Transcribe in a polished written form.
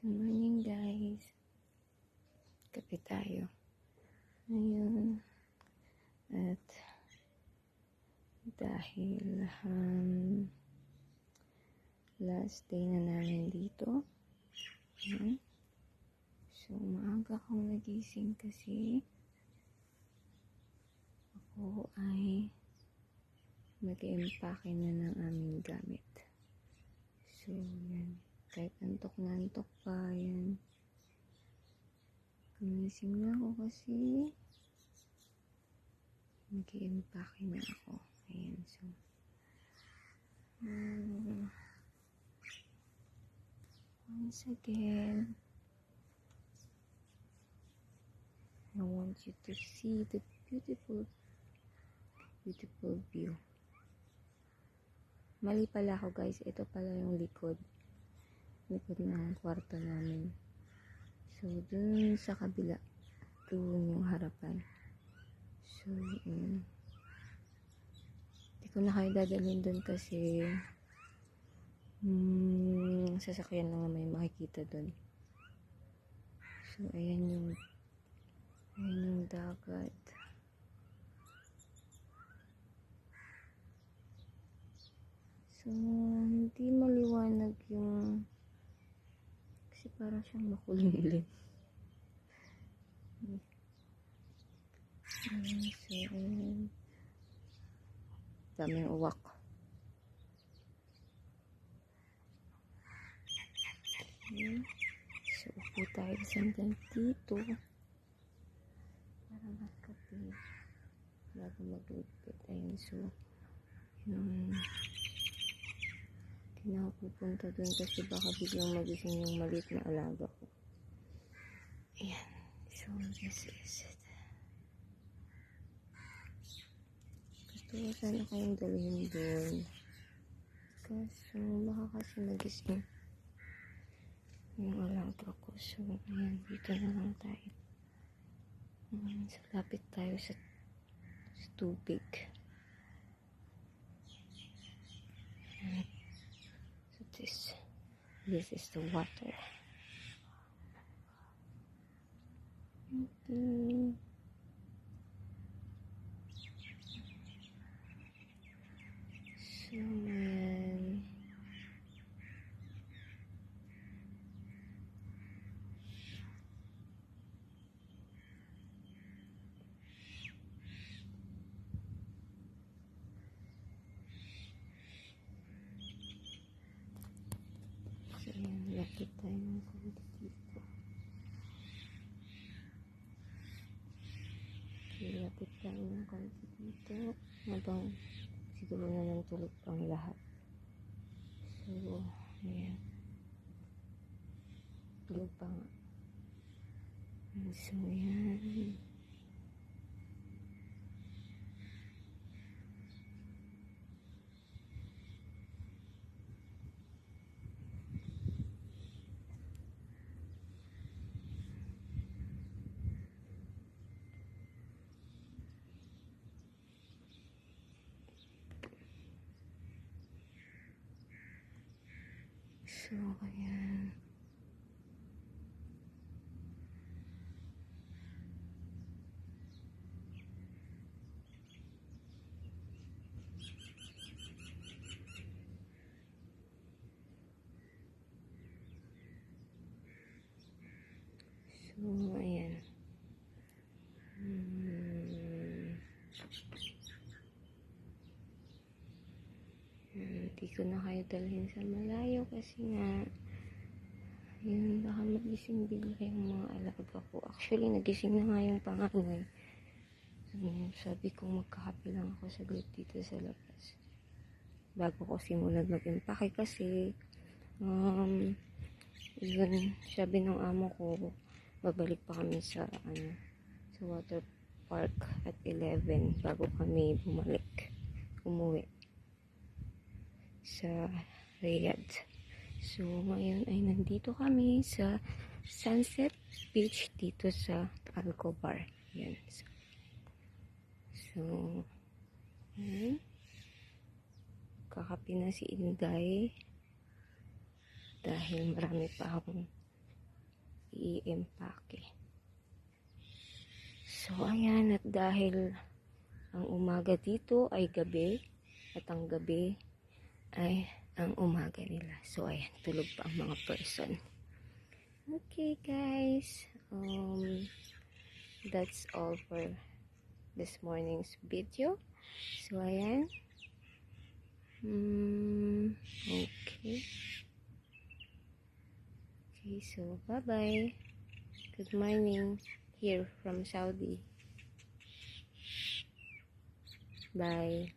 Good morning guys. Kape tayo. Ngayon. At dahil last day na namin dito. Ayan. So maaga akong nagising kasi ako ay mag-empake na ng aming gamit. So yan. Kahit antok na antok pa, yan. Gumising na ako kasi mag-i-empake na ako. Ayan, so once again, I want you to see the beautiful view. Mali pala ako guys, ito pala yung likod ng kwarto namin. So, dun sa kabila, dun yung harapan. So, hindi ko na kayo dadalhin dun kasi sasakyan lang na may makikita dun. So, ayan yung dagat. So, hindi maliwanag yung kasi parang siyang makulimlim. So, ayan. Daming uwak. Okay. So, upo tayo sandal dito. Para magkape. Bago magligpit. Ayan, so, hindi na ako pupunta dun kasi baka biglang magising yung maliit na alaga ko. Ayan. So, this is it. Gusto ko sana kayong dalhin dun. Kaso, baka kasi magising yung alaga ko. So, ayan. Dito na lang tayo. So, lapit tayo sa tubig. Ayan. This is the water. Okay. So, ayan. So, ayan. Lapit tayo ng konti dito. Okay, lapit tayo ng konti dito. Habang siguro naman tulog pang lahat. So, ayan. Tulog pa nga. So, ayan. So, ayan. So, ayan. Hindi ko na kayo dalhin sa malayo kasi nga yun, baka magising bigla yung mga alaga ko. Actually, nagising na nga yung panganay. Sabi ko magkakape lang ako saglit dito sa labas. Bago ko simulan mag-empake kasi yun, sabi ng amo ko, babalik pa kami sa water park at 11 bago kami umuwi sa Riyadh. So, ngayon ay nandito kami sa Sunset Beach dito sa Alcobar. Yan. So, ayan. Kakape na si Inday dahil marami pa akong i-empake. So, ayan, at dahil ang umaga dito ay gabi, at ang gabi ay ang umaga nila. So, ayan, tulog pa ang mga person. Okay, guys. That's all for this morning's video. So, ayan. Okay. Okay, so, bye-bye. Good morning here from Saudi. Bye.